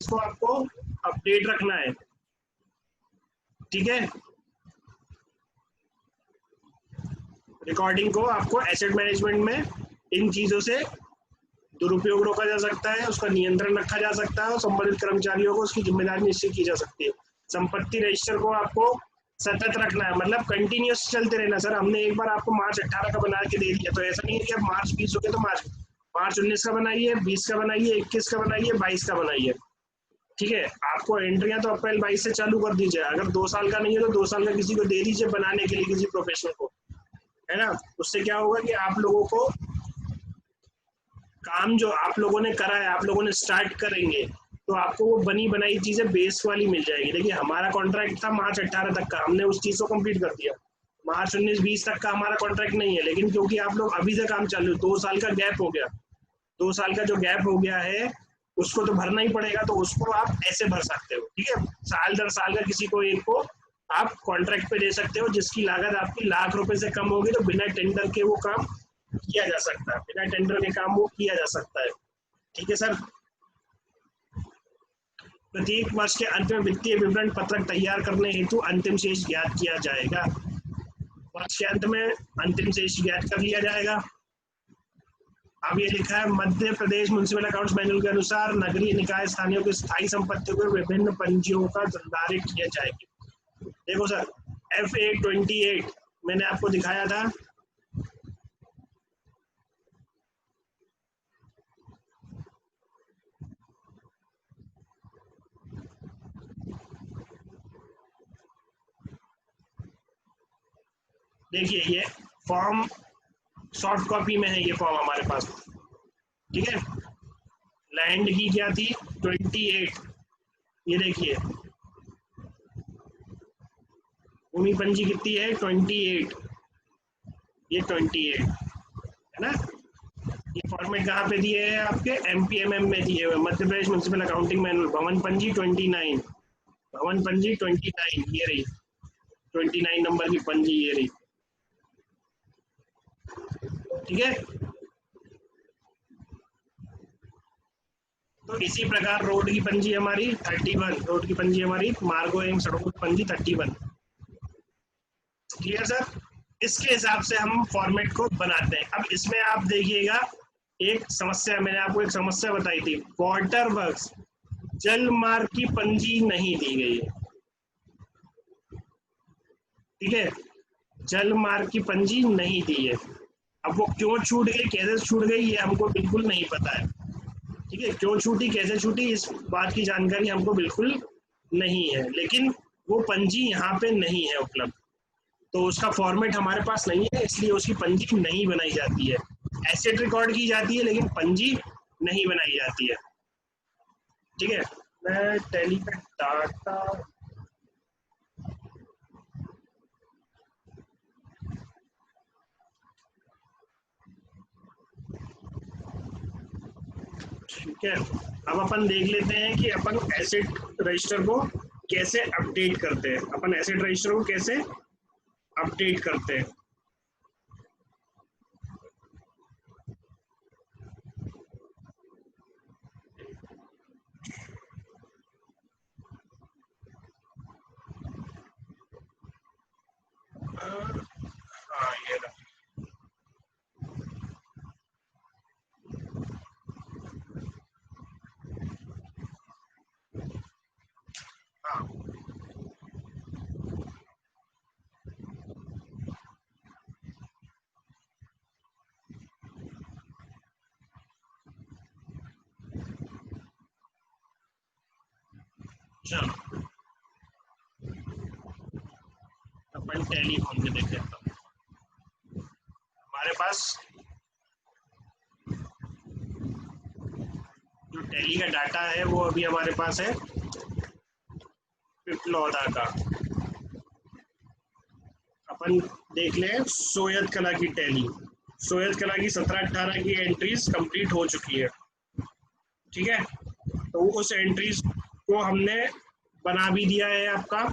को आपको अपडेट रखना है, ठीक है। रिकॉर्डिंग को आपको एसेट मैनेजमेंट में इन चीजों से दुरुपयोग रोका जा सकता है, उसका नियंत्रण रखा जा सकता है और संबंधित कर्मचारियों को उसकी जिम्मेदारी निश्चित की जा सकती है। संपत्ति रजिस्टर को आपको सतत रखना है, मतलब कंटिन्यूस चलते रहना। सर हमने एक बार आपको मार्च 18 का बना के दे दिया, तो ऐसा नहीं है कि अब मार्च 20 हो गया तो मार्च 19 का बनाइए, 20 का बनाइए, 21 का बनाइए, 22 का बनाइए, ठीक है। आपको एंट्रियां तो अप्रैल 22 से चालू कर दीजिए। अगर 2 साल का नहीं है तो 2 साल का किसी को दे दीजिए बनाने के लिए, किसी प्रोफेशनल को, है ना। उससे क्या होगा कि आप लोगों को काम जो आप लोगों ने करा है, आप लोगों ने स्टार्ट करेंगे तो आपको वो बनी बनाई चीजें बेस वाली मिल जाएगी। देखिए हमारा कॉन्ट्रैक्ट था मार्च 18 तक का, हमने उस चीज को कंप्लीट कर दिया। मार्च 19-20 तक का हमारा कॉन्ट्रैक्ट नहीं है, लेकिन क्योंकि आप लोग अभी से काम चालू, 2 साल का गैप हो गया, 2 साल का जो गैप हो गया है उसको तो भरना ही पड़ेगा, तो उसको आप ऐसे भर सकते हो, ठीक है। साल दर साल का किसी को एक को आप कॉन्ट्रैक्ट पे दे सकते हो, जिसकी लागत आपकी ₹1,00,000 से कम होगी, तो बिना टेंडर के वो काम किया जा सकता है, बिना टेंडर के काम वो किया जा सकता है, ठीक है सर। प्रत्येक वर्ष के अंत में वित्तीय विवरण पत्रक तैयार करने हेतु अंतिम शेष ज्ञात किया जाएगा। वर्ष के अंत में अंतिम शेष ज्ञात कर लिया जाएगा। अब ये लिखा है Madhya Pradesh municipal accounts manual के अनुसार नगरीय निकाय स्थानीय की स्थायी संपत्ति को विभिन्न पंजियों का निर्धारित किया जाएगा। देखो सर FA28 मैंने आपको दिखाया था, देखिए ये फॉर्म सॉफ्ट कॉपी में है, ये फॉर्म हमारे पास, ठीक है। लैंड की क्या थी 28, ये देखिए भूमि पंजी कितनी है 28, ये 28 है ना। ये फॉर्मेट कहाँ पे दिए हैं आपके MPMM में दिए हुए, Madhya Pradesh municipal accounting manual, भवन पंजी 29, भवन पंजी 29, ये रही 29 नंबर की पंजी, ये रही, ठीक है। तो इसी प्रकार रोड की पंजी हमारी 31, रोड की पंजी हमारी मार्गो एवं सड़कों की पंजी 31, क्लियर सर। इसके हिसाब से हम फॉर्मेट को बनाते हैं। अब इसमें आप देखिएगा एक समस्या, मैंने आपको एक समस्या बताई थी, वाटर वर्क्स जल मार्ग की पंजी नहीं दी गई है, ठीक है, जल मार्ग की पंजी नहीं दी है। अब वो क्यों छूट गई, कैसे छूट गई, ये हमको बिल्कुल नहीं पता है, ठीक है। क्यों छूटी, कैसे छूटी, इस बात की जानकारी हमको बिल्कुल नहीं है, लेकिन वो पंजी यहाँ पे नहीं है उपलब्ध, तो उसका फॉर्मेट हमारे पास नहीं है, इसलिए उसकी पंजी नहीं बनाई जाती है। एसेट रिकॉर्ड की जाती है लेकिन पंजी नहीं बनाई जाती है, ठीक है। मैं टैली का डाटा, ठीक है। अब अपन देख लेते हैं कि अपन एसेट रजिस्टर को कैसे अपडेट करते हैं, अपन एसेट रजिस्टर को कैसे अपडेट करते हैं। हाँ ये रहा। हाँ चलो अपन टैली खोल के देख लेते हैं। हमारे पास जो टैली का डाटा है वो अभी हमारे पास है पिपलौदा का। अपन देख लें सोयत कला की टैली, सोयत कला की 17-18 की एंट्रीज कंप्लीट हो चुकी है, ठीक है। तो उस एंट्रीज को हमने बना भी दिया है आपका,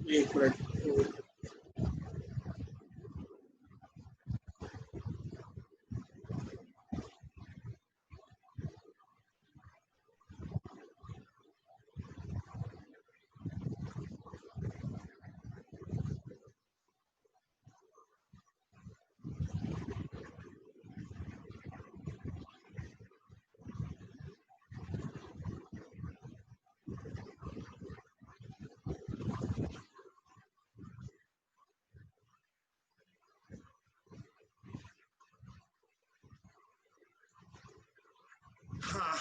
एक मिनट। हाँ,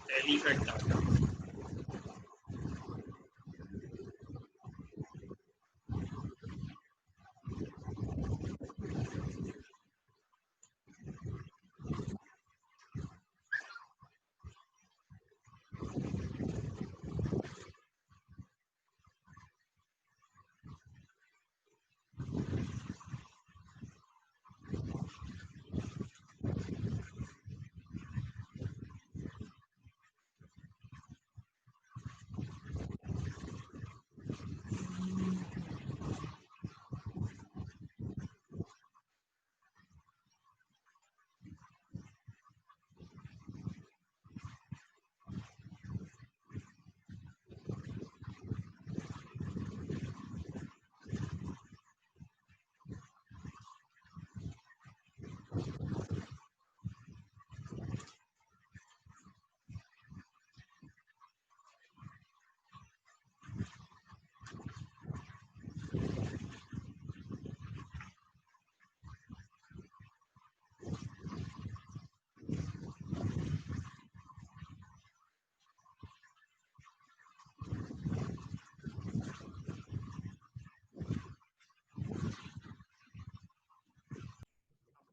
दिल्ली का डाटा।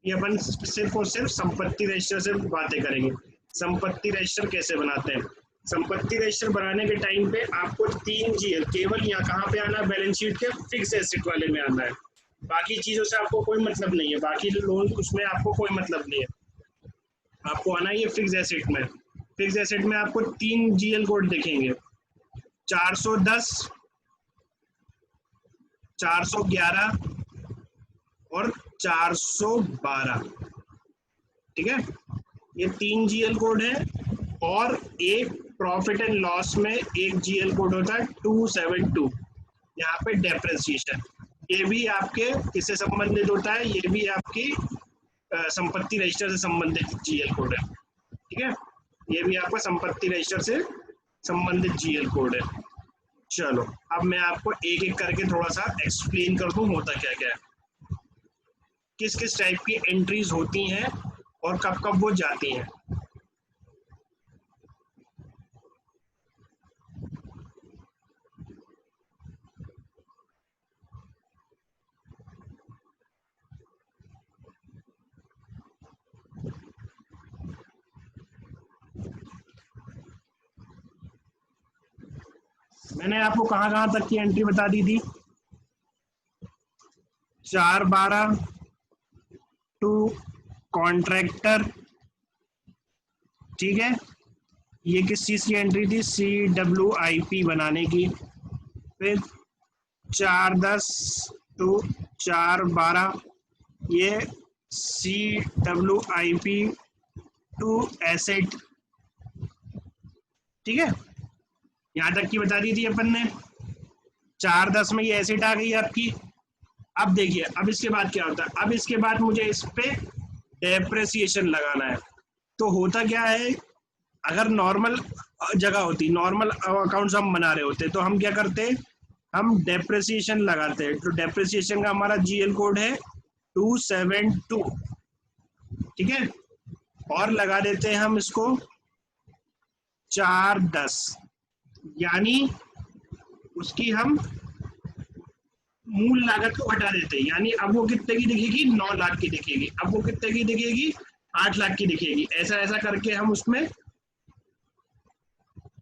ये अपन सिर्फ और सिर्फ संपत्ति रजिस्टर से बातें करेंगे। संपत्ति रजिस्टर कैसे बनाते हैं? संपत्ति रजिस्टर बनाने के टाइम पे आपको 3 GL केवल यहाँ कहाँ पे आना है, बैलेंस शीट के फिक्स एसेट वाले में आना है। बाकी चीजों से आपको कोई मतलब नहीं है, बाकी लोन उसमें आपको कोई मतलब नहीं है। आपको आना है ये फिक्स एसेट में। फिक्स एसेट में आपको 3 GL कोड दिखेंगे, 410, 411 और 412। ठीक है, ये 3 GL कोड है। और एक प्रॉफिट एंड लॉस में एक GL कोड होता है 272, यहाँ पे डेप्रिसिएशन। ये भी आपके किससे संबंधित होता है? ये भी आपकी संपत्ति रजिस्टर से संबंधित GL कोड है। ठीक है, ये भी आपका संपत्ति रजिस्टर से संबंधित GL कोड है। चलो अब मैं आपको एक एक करके थोड़ा सा एक्सप्लेन कर दूं होता क्या क्या है, किस किस टाइप की एंट्रीज होती हैं और कब कब वो जाती हैं। मैंने आपको कहाँ कहाँ तक की एंट्री बता दी थी? 412 टू कॉन्ट्रैक्टर। ठीक है, ये किस चीज की एंट्री थी? CWIP बनाने की। फिर 410 टू 412, ये CWIP टू एसेट। ठीक है, यहाँ तक की बता दी थी अपन ने। 410 में ये एसेट आ गई आपकी। अब देखिए, अब इसके बाद क्या होता है? अब इसके बाद मुझे इस पे डेप्रिसिएशन लगाना है। तो होता क्या है, अगर नॉर्मल जगह होती, नॉर्मल अकाउंट्स हम बना रहे होते, तो हम क्या करते? हम डेप्रिसिएशन लगाते हैं। तो डेप्रिसिएशन का हमारा GL कोड है 272। ठीक है, और लगा देते हैं हम इसको 410, यानी उसकी हम मूल लागत को हटा देते हैं। यानी अब वो कितने की दिखेगी? 9 लाख की दिखेगी। अब वो कितने की दिखेगी? 8 लाख की दिखेगी, ऐसा ऐसा करके हम उसमें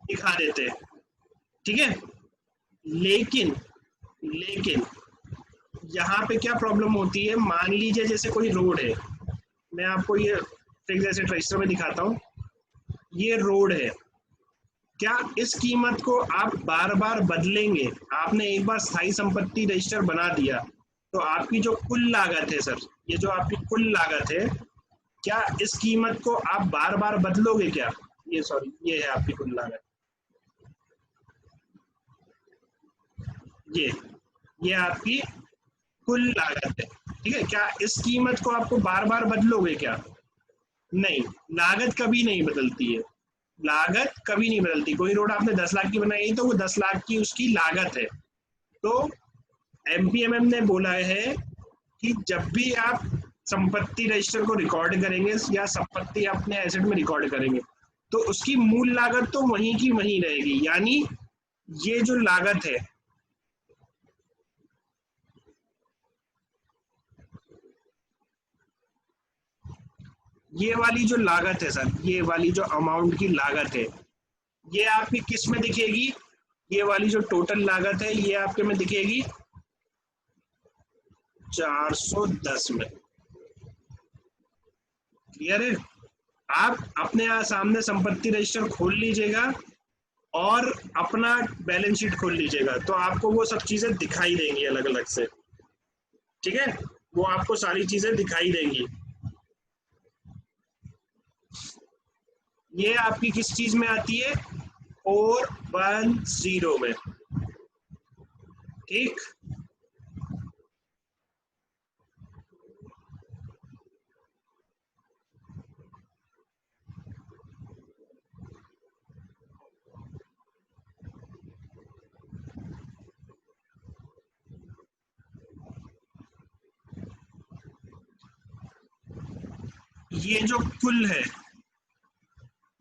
दिखा देते हैं, ठीक है। लेकिन लेकिन यहाँ पे क्या प्रॉब्लम होती है, मान लीजिए जैसे कोई रोड है, मैं आपको ये फिक्स एसेट रजिस्टर में दिखाता हूँ, ये रोड है, क्या इस कीमत को आप बार बार बदलेंगे? आपने एक बार स्थायी संपत्ति रजिस्टर बना दिया तो आपकी जो कुल लागत है सर, ये जो आपकी कुल लागत है, क्या इस कीमत को आप बार बार बदलोगे क्या? ये सॉरी, ये है आपकी कुल लागत, ये आपकी कुल लागत है, ठीक है। क्या इस कीमत को आपको बार बार बदलोगे क्या? नहीं, लागत कभी नहीं बदलती है, लागत कभी नहीं बदलती। कोई रोड आपने 10 लाख की बनाई तो वो 10 लाख की उसकी लागत है। तो एमपीएमएम ने बोला है कि जब भी आप संपत्ति रजिस्टर को रिकॉर्ड करेंगे या संपत्ति अपने एसेट में रिकॉर्ड करेंगे तो उसकी मूल लागत तो वहीं की वहीं रहेगी, यानी ये जो लागत है, ये वाली जो लागत है सर, ये वाली जो अमाउंट की लागत है, ये आपकी किस में दिखेगी? ये वाली जो टोटल लागत है ये आपके में दिखेगी 410 में। क्लियर है? आप अपने यहाँ सामने संपत्ति रजिस्टर खोल लीजिएगा और अपना बैलेंस शीट खोल लीजिएगा तो आपको वो सब चीजें दिखाई देंगी अलग अलग से, ठीक है। वो आपको सारी चीजें दिखाई देंगी। ये आपकी किस चीज में आती है? 410 में, ठीक। ये जो कुल है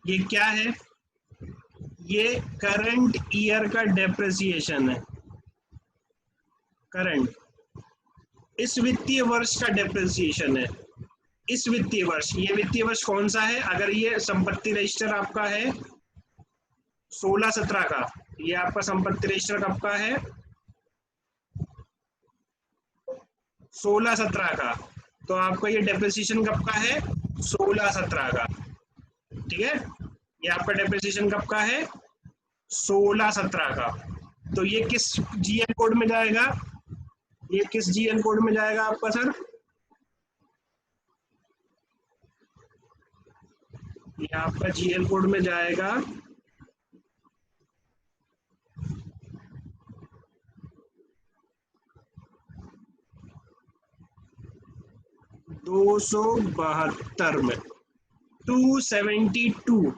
ये क्या है? ये करंट ईयर का डेप्रिसिएशन है, करंट, इस वित्तीय वर्ष का डेप्रिसिएशन है। इस वित्तीय वर्ष, ये वित्तीय वर्ष कौन सा है? अगर ये संपत्ति रजिस्टर आपका है 16-17 का, ये आपका संपत्ति रजिस्टर कब का है? 16-17 का, तो आपका ये डेप्रिसिएशन कब का है? 16-17 का, ठीक है। ये आपका डेप्रिसिएशन कब का है? 16-17 का। तो ये किस जीएन कोड में जाएगा? ये किस जीएन कोड में जाएगा आपका सर? ये आपका जीएल कोड में जाएगा 272 में, 272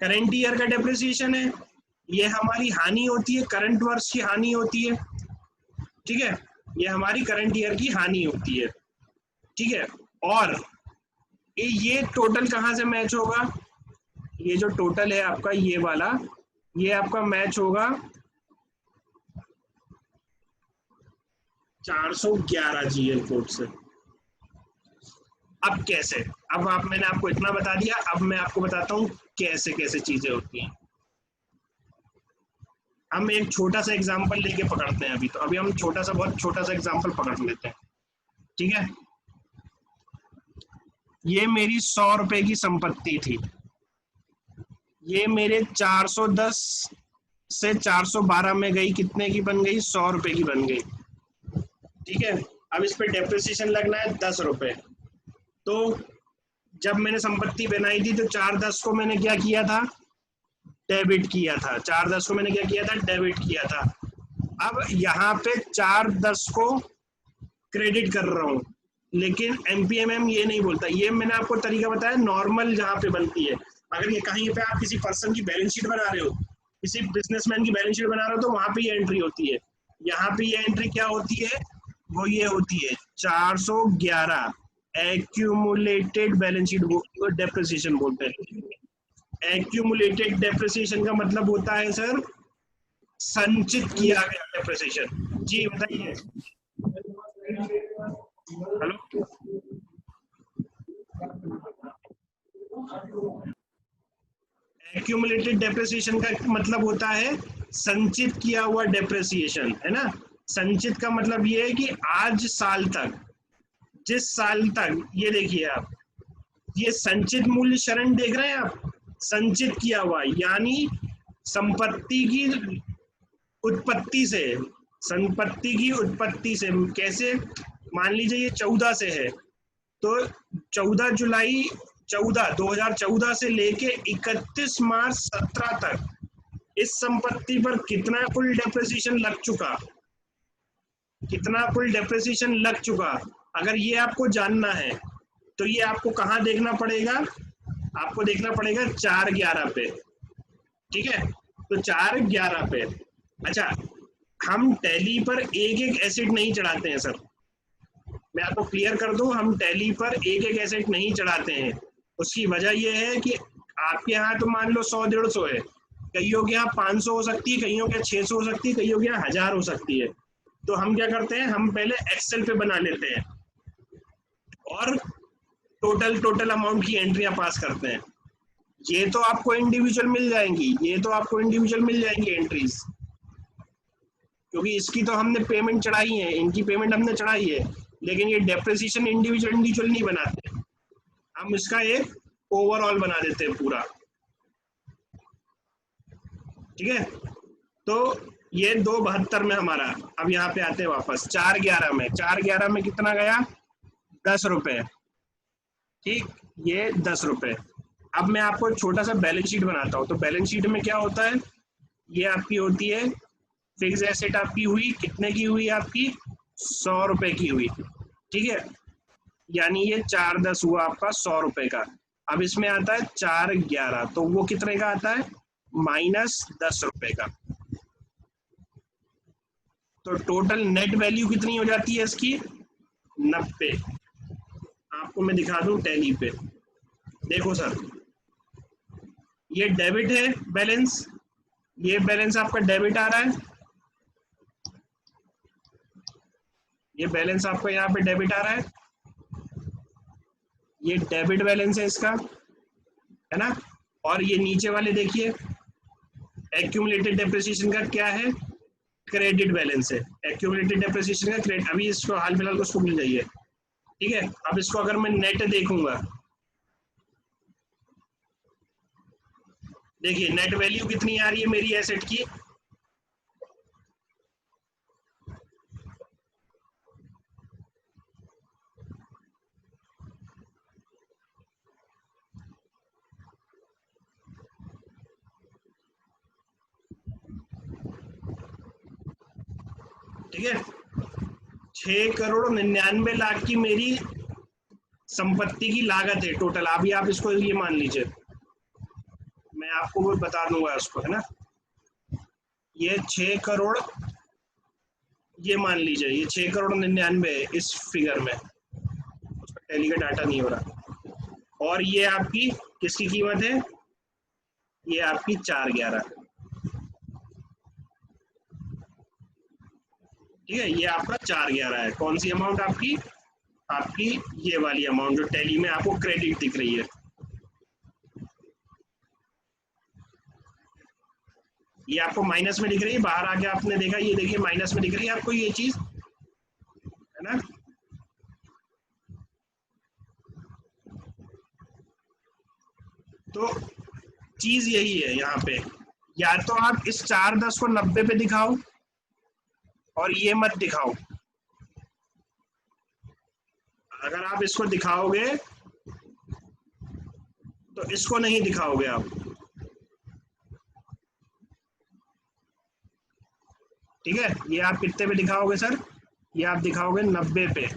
करंट ईयर का डेप्रिसिएशन है। ये हमारी हानि होती है, करंट वर्ष की हानि होती है, ठीक है। ये हमारी करंट ईयर की हानि होती है, ठीक है। और ये टोटल कहाँ से मैच होगा? ये जो टोटल है आपका ये वाला, ये आपका मैच होगा 411 जीएल कोड से। अब कैसे? अब आप, मैंने आपको इतना बता दिया, अब मैं आपको बताता हूँ कैसे कैसे चीजें होती हैं। हम एक छोटा सा एग्जांपल लेके पकड़ते हैं, अभी हम छोटा सा, बहुत छोटा सा एग्जांपल पकड़ लेते हैं, ठीक है। ये मेरी 100 रुपए की संपत्ति थी, ये मेरे 410 से 412 में गई, कितने की बन गई? 100 रुपए की बन गई, ठीक है। अब इस पे डेप्रिसिएशन लगना है 10 रुपए। तो जब मैंने संपत्ति बनाई थी तो 410 को मैंने क्या किया था? डेबिट किया था। 410 को मैंने क्या किया था? डेबिट किया था। अब यहाँ पे 410 को क्रेडिट कर रहा हूँ, लेकिन एमपीएमएम ये नहीं बोलता। ये मैंने आपको तरीका बताया नॉर्मल जहाँ पे बनती है। अगर ये कहीं पे आप किसी पर्सन की बैलेंस शीट बना रहे हो, किसी बिजनेसमैन की बैलेंस शीट बना रहे हो, तो वहां पे ये एंट्री होती है। यहाँ पे ये एंट्री क्या होती है? वो ये होती है 411 एक्यूमुलेटेड बैलेंस शीट डेप्रिसिएशन बोलते हैं। एक्यूमुलेटेड डेप्रिसिएशन का मतलब होता है सर संचित किया गया डेप्रिसिएशन। जी बताइए। हेलो, एक्यूमुलेटेड डेप्रिसिएशन का मतलब होता है संचित किया हुआ डेप्रिसिएशन, है ना। संचित का मतलब ये है कि आज साल तक, जिस साल तक, ये देखिए आप, ये संचित मूल्य शरण देख रहे हैं आप, संचित किया हुआ यानी संपत्ति की उत्पत्ति से, संपत्ति की उत्पत्ति से कैसे, मान लीजिए ये 14 से है, तो 14 जुलाई 2014 से लेके 31 मार्च 17 तक इस संपत्ति पर कितना कुल डेप्रिसिएशन लग चुका, कितना कुल डेप्रिसिएशन लग चुका, अगर ये आपको जानना है तो ये आपको कहाँ देखना पड़ेगा, आपको देखना पड़ेगा 4/11 पे, ठीक है। तो 4/11 पे, अच्छा, हम टैली पर एक एक एसेट नहीं चढ़ाते हैं सर, मैं आपको क्लियर कर दूं, हम टैली पर एक एक एसेट नहीं चढ़ाते हैं। उसकी वजह यह है कि आपके यहाँ तो मान लो 100-150 है, कईयों के यहाँ 500 हो सकती है, कईयों के यहाँ 600 हो सकती है, कईयों के यहाँ 1000 हो सकती है। तो हम क्या करते हैं, हम पहले एक्सेल पे बना लेते हैं और टोटल अमाउंट की एंट्रियां पास करते हैं। ये तो आपको इंडिविजुअल मिल जाएंगी, ये तो आपको इंडिविजुअल मिल जाएंगी एंट्रीज, क्योंकि इसकी तो हमने पेमेंट चढ़ाई है, इनकी पेमेंट हमने चढ़ाई है, लेकिन ये डेप्रिसिएशन इंडिविजुअल नहीं बनाते, हम इसका एक ओवरऑल बना देते हैं पूरा, ठीक है। तो ये 272 में हमारा, अब यहाँ पे आते हैं वापस 4/11 में, 4/11 में कितना गया, 10 रुपए, ठीक, ये 10 रुपए। अब मैं आपको एक छोटा सा बैलेंस शीट बनाता हूँ। तो बैलेंस शीट में क्या होता है, ये आपकी होती है फिक्स एसेट, आपकी हुई कितने की हुई, आपकी 100 रुपए की हुई, ठीक है, यानी ये 4/10 हुआ आपका 100 रुपए का। अब इसमें आता है 4/11, तो वो कितने का आता है, -10 रुपए का। तो टोटल नेट वैल्यू कितनी हो जाती है इसकी, 90। आपको मैं दिखा दूं टैली पे, देखो सर, ये डेबिट है बैलेंस, ये बैलेंस आपका डेबिट आ रहा है, ये बैलेंस आपका यहाँ पे डेबिट आ रहा है, ये डेबिट बैलेंस है इसका, है ना। और ये नीचे वाले देखिए एक्यूमुलेटेड डेप्रिसिएशन का क्या है, क्रेडिट बैलेंस है, एक्यूमुलेटेड डेप्रिसिएशन का क्रेडिट। अभी इसको हाल फिलहाल को उसको मिल जाइए, ठीक है। अब इसको अगर मैं नेट देखूंगा, देखिए नेट वैल्यू कितनी आ रही है मेरी एसेट की, ठीक है, 6,99,00,000 की मेरी संपत्ति की लागत है टोटल। अभी आप इसको ये मान लीजिए, मैं आपको वो बता दूंगा उसको, है ना, ये 6 करोड़, ये मान लीजिए ये 6,99,00,000 है इस फिगर में, उसका टैली का डाटा नहीं हो रहा। और ये आपकी किसकी कीमत है, ये आपकी 4/11, ठीक है, ये आपका 4/11 है। कौन सी अमाउंट आपकी, आपकी ये वाली अमाउंट जो टैली में आपको क्रेडिट दिख रही है, ये आपको माइनस में दिख रही है, बाहर आके आपने देखा, ये देखिए माइनस में दिख रही है आपको ये चीज, है ना। तो चीज यही है यहाँ पे, या तो आप इस 4/10 को 90 पे दिखाओ और ये मत दिखाओ। अगर आप इसको दिखाओगे तो इसको नहीं दिखाओगे आप, ठीक है। ये आप कितने पे दिखाओगे सर, ये आप दिखाओगे 90 पे।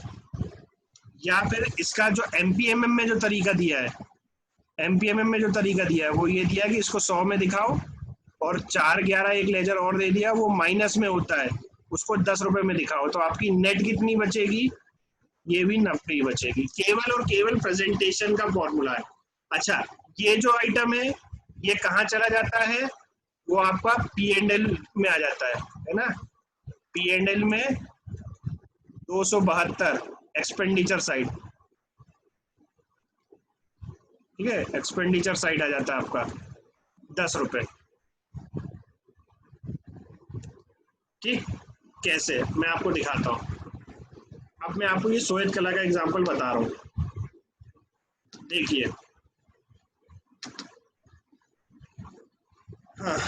या फिर इसका जो एमपीएमएम में जो तरीका दिया है, एमपीएमएम में जो तरीका दिया है वो ये दिया कि इसको 100 में दिखाओ, और 4/11 एक लेजर और दे दिया, वो माइनस में होता है, उसको 10 रुपए में दिखाओ, तो आपकी नेट कितनी बचेगी, ये भी 90 बचेगी। केवल और केवल प्रेजेंटेशन का फॉर्मूला है। अच्छा, ये जो आइटम है ये कहाँ चला जाता है, वो आपका P&L में आ जाता है ना। P&L में 272 एक्सपेंडिचर साइड, ठीक है, एक्सपेंडिचर साइड आ जाता है आपका 10 रुपए। ठीक, कैसे मैं आपको दिखाता हूँ। अब मैं आपको ये श्वेत कला का एग्जांपल बता रहा हूँ, देखिए। हाँ,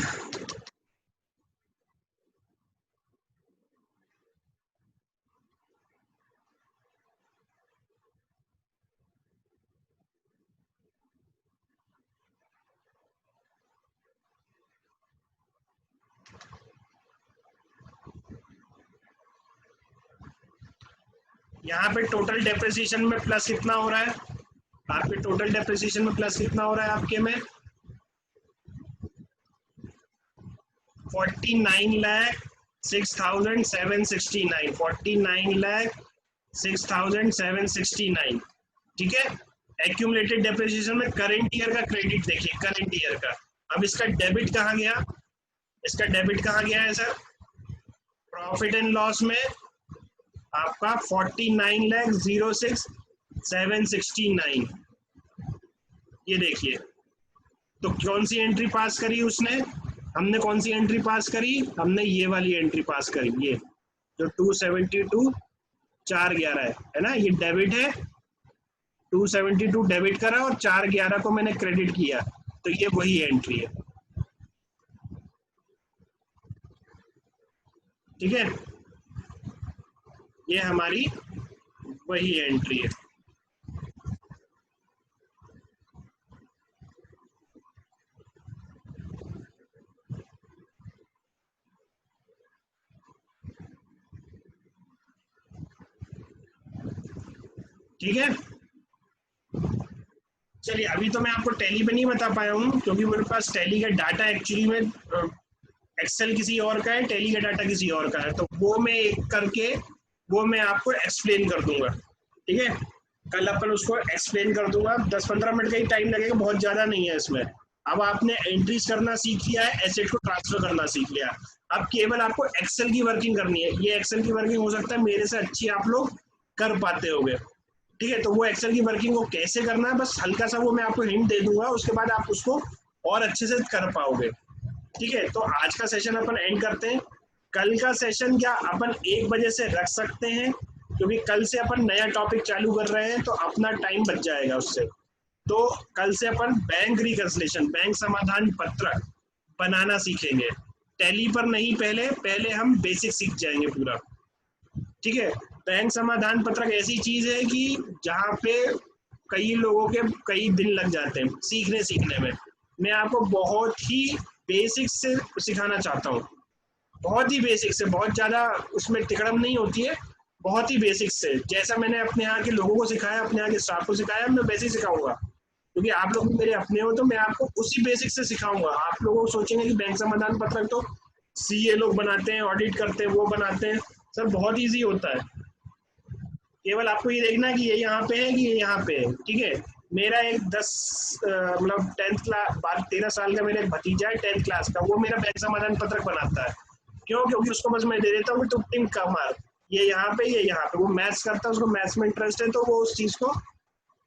यहाँ पे टोटल डेप्रिसिएशन में प्लस कितना हो रहा है, आपके टोटल डेप्रिसिएशन में प्लस कितना हो रहा है आपके में 49,06,769, 49,06,769। ठीक है, एक्यूमुलेटेड डेप्रिसिएशन में करंट ईयर का क्रेडिट देखिए, करंट ईयर का। अब इसका डेबिट कहाँ गया, इसका डेबिट कहाँ गया है सर, प्रॉफिट एंड लॉस में आपका 49,06,769। ये देखिए, तो कौन सी एंट्री पास करी उसने, हमने कौन सी एंट्री पास करी, हमने ये वाली एंट्री पास करी, ये जो 272 411 है ना, ये डेबिट है, 272 डेबिट करा और 411 को मैंने क्रेडिट किया, तो ये वही एंट्री है। ठीक है, ये हमारी वही एंट्री है। ठीक है, चलिए अभी तो मैं आपको टैली पे नहीं बता पाया हूँ, क्योंकि मेरे पास टैली का डाटा एक्चुअली में एक्सेल किसी और का है, टैली का डाटा किसी और का है, तो वो मैं एक करके वो मैं आपको एक्सप्लेन कर दूंगा। ठीक है, कल अपन उसको एक्सप्लेन कर दूंगा, 10-15 मिनट का ही टाइम लगेगा, बहुत ज़्यादा नहीं है इसमें। अब आपने एंट्रीज करना सीख लिया है, एसेट को ट्रांसफर करना सीख लिया, अब केवल आपको एक्सेल की वर्किंग करनी है। ये एक्सेल की वर्किंग हो सकता है मेरे से अच्छी आप लोग कर पाते होगे। ठीक है, तो वो एक्सेल की वर्किंग को कैसे करना है, बस हल्का सा वो मैं आपको हिंट दे दूंगा, उसके बाद आप उसको और अच्छे से कर पाओगे। ठीक है, तो आज का सेशन अपन एंड करते हैं। कल का सेशन क्या अपन 1 बजे से रख सकते हैं, क्योंकि कल से अपन नया टॉपिक चालू कर रहे हैं, तो अपना टाइम बच जाएगा उससे। तो कल से अपन बैंक रिकंसिलिएशन, बैंक समाधान पत्रक बनाना सीखेंगे, टैली पर नहीं, पहले पहले हम बेसिक सीख जाएंगे पूरा। ठीक है, बैंक समाधान पत्रक ऐसी चीज है कि जहाँ पे कई लोगों के कई दिन लग जाते हैं सीखने में। मैं आपको बहुत ही बेसिक से सिखाना चाहता हूँ, बहुत ही बेसिक से, बहुत ज़्यादा उसमें तिकड़म नहीं होती है, बहुत ही बेसिक से, जैसा मैंने अपने यहाँ के लोगों को सिखाया, अपने यहाँ के स्टाफ को सिखाया, मैं वैसे ही सिखाऊंगा, क्योंकि आप लोग मेरे अपने हो, तो मैं आपको उसी बेसिक से सिखाऊंगा। आप लोगों को सोचेंगे कि बैंक समाधान पत्रक तो सीए लोग बनाते हैं, ऑडिट करते हैं, वो बनाते हैं, सर बहुत ईजी होता है। केवल आपको ये देखना है कि ये यहाँ पे है कि ये यहाँ पे है। ठीक है, मेरा एक 10 मतलब 10th क्लास 13 साल का मेरा एक भतीजा है 10th क्लास का, वो मेरा बैंक समाधान पत्रक बनाता है। क्यों, क्योंकि उसको बस मैं दे देता हूँ तो टिक का मार, ये यहाँ पे, ये यहाँ पे, वो मैथ्स करता है, उसको मैथ्स में इंटरेस्ट है, तो वो उस चीज को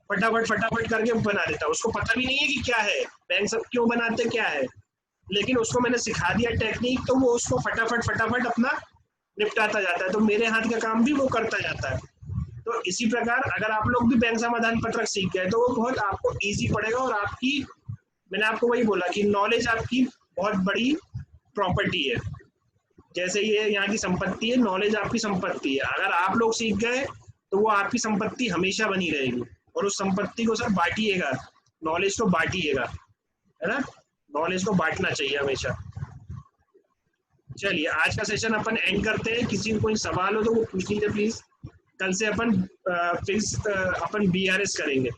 फटाफट फटाफट करके बना देता है। उसको पता भी नहीं है कि क्या है बैंक सब क्यों बनाते क्या है, लेकिन उसको मैंने सिखा दिया टेक्निक, तो वो उसको फटाफट फटाफट अपना निपटाता जाता है, तो मेरे हाथ का काम भी वो करता जाता है। तो इसी प्रकार अगर आप लोग भी बैंक समाधान पत्रक सीख गए, तो वो बहुत आपको इजी पड़ेगा, और आपकी, मैंने आपको वही बोला कि नॉलेज आपकी बहुत बड़ी प्रॉपर्टी है। जैसे ये यहाँ की संपत्ति है, नॉलेज आपकी संपत्ति है, अगर आप लोग सीख गए तो वो आपकी संपत्ति हमेशा बनी रहेगी, और उस संपत्ति को सर बांटिएगा, नॉलेज को बांटिएगा, है ना, नॉलेज को बांटना चाहिए हमेशा। चलिए आज का सेशन अपन एंड करते हैं, किसी को कोई सवाल हो तो वो पूछ लीजिए प्लीज। कल से अपन फिक्स अपन बीआरएस करेंगे,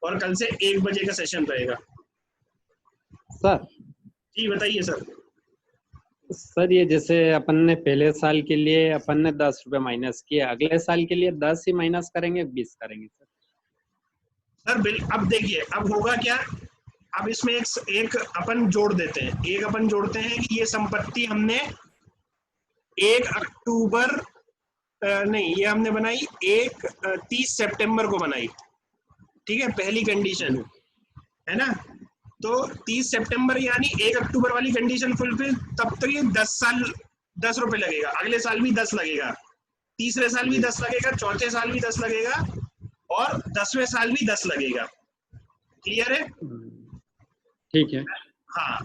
और कल से 1 बजे का सेशन रहेगा। सर जी बताइए सर। सर ये जैसे अपन ने पहले साल के लिए अपन ने 10 रुपए माइनस किए, अगले साल के लिए 10 ही माइनस करेंगे, 20 करेंगे सर? सर बिल अब देखिए, अब होगा क्या, अब इसमें एक अपन जोड़ देते हैं, एक अपन जोड़ते हैं कि ये संपत्ति हमने 1 अक्टूबर नहीं, ये हमने बनाई 30 सितंबर को बनाई। ठीक है, पहली कंडीशन। है ना। तो 30 सितंबर यानी 1 अक्टूबर वाली कंडीशन फुलफिल, तब तक ये 10 साल 10 रुपए लगेगा, अगले साल भी 10 लगेगा, तीसरे साल भी जी 10 लगेगा, चौथे साल भी 10 लगेगा और 10वें साल भी 10 लगेगा। क्लियर है? ठीक है। हाँ।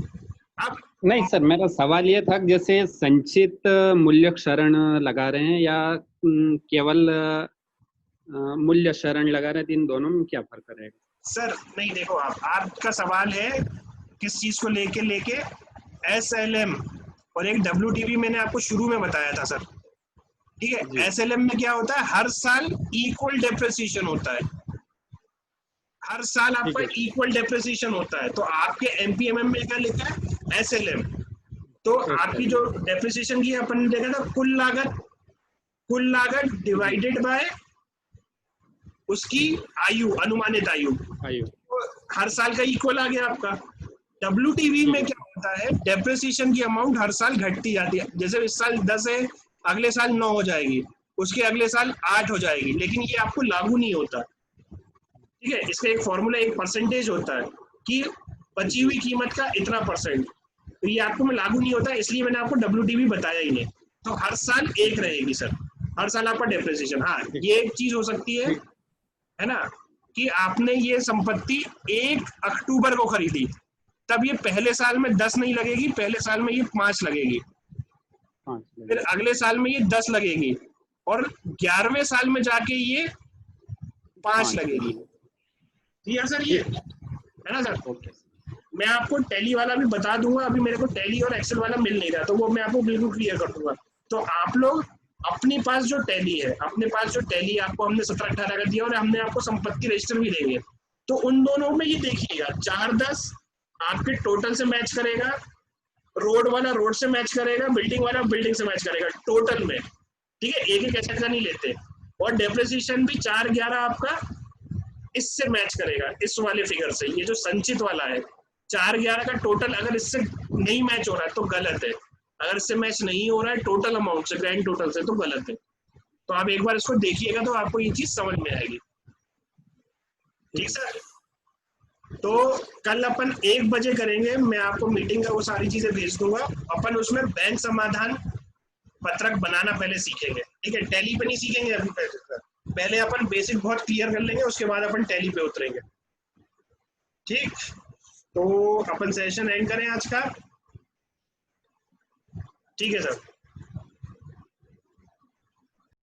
अब नहीं सर, मेरा सवाल ये था कि जैसे संचित मूल्य क्षरण लगा रहे हैं या केवल मूल्य क्षरण लगा रहे हैं, इन दोनों में क्या फर्क रहेगा? सर नहीं, देखो आपका सवाल है किस चीज को लेके लेके SLM और एक WTV मैंने आपको शुरू में बताया था सर। ठीक है, जी SLM में क्या होता है, हर साल इक्वल डेप्रिसिएशन होता है, हर साल ठीक आपका है। इक्वल डेप्रिसिएशन होता है। तो आपके MPMM में क्या लिखा है, SLM। तो आपकी SLM। जो डेप्रिसिएशन की अपन ने देखा था, कुल लागत डिवाइडेड बाय उसकी आयु, अनुमानित आयु, आयु। तो हर साल का इक्वल आ गया आपका। WTV ठीक में है क्या सर। होता है, डेप्रिसिएशन की अमाउंट हर साल घटती जाती है। जैसे इस साल 10 है, अगले साल 9 हो जाएगी, उसके अगले साल 8 हो जाएगी, लेकिन ये आपको लागू नहीं होता। ठीक है, इसका एक फॉर्मूला, एक परसेंटेज होता है कि बची जी हुई कीमत का इतना परसेंट, तो ये आपको में लागू नहीं होता, इसलिए मैंने आपको WTV बताया ही नहीं। तो हर साल एक जी। रहेगी सर, हर साल आपका डेप्रिसिएशन। हाँ, ठीक। ये एक चीज हो सकती ठीक। है ना, कि आपने ये संपत्ति 1 अक्टूबर को खरीदी, तब ये पहले साल में 10 नहीं लगेगी, पहले साल में ये 5 लगेगी, 5 फिर लगेगी। अगले साल में ये 10 लगेगी और 11वें साल में जाके ये 5 5 लगेगी। लगेगी। ठीक है सर, ये ठीक। है ना सर। Okay sir. मैं आपको टैली वाला भी बता दूंगा, अभी मेरे को टैली और एक्सेल वाला मिल नहीं रहा, तो वो मैं आपको बिल्कुल क्लियर कर दूंगा। तो आप लोग अपने पास जो टैली है, अपने पास जो टैली आपको हमने 17-18 का दिया और हमने आपको संपत्ति रजिस्टर भी देंगे, तो उन दोनों में ये देखिएगा 4-10 आपके टोटल से मैच करेगा, रोड वाला रोड से मैच करेगा, बिल्डिंग वाला बिल्डिंग से मैच करेगा टोटल में। ठीक है, एक एक एसेट का नहीं लेते। और डेप्रिसिएशन भी 4-11 आपका इससे मैच करेगा, इस वाले फिगर से। ये जो संचित वाला है 4-11 का टोटल, अगर इससे नहीं मैच हो रहा है तो गलत है, अगर इससे मैच नहीं हो रहा है टोटल अमाउंट से, ग्रैंड टोटल से, तो गलत है। तो आप एक बार इसको देखिएगा तो आपको ये चीज समझ में आएगी। ठीक ठीक है। सर। तो कल अपन 1 बजे करेंगे, मैं आपको मीटिंग का वो सारी चीजें भेज दूंगा। अपन उसमें बैंक समाधान पत्रक बनाना पहले सीखेंगे। ठीक है, टैली पे नहीं सीखेंगे अभी, पहले अपन बेसिक बहुत क्लियर कर लेंगे, उसके बाद अपन टैली पे उतरेंगे। ठीक, तो अपन सेशन एंड करें आज का। ठीक है सर।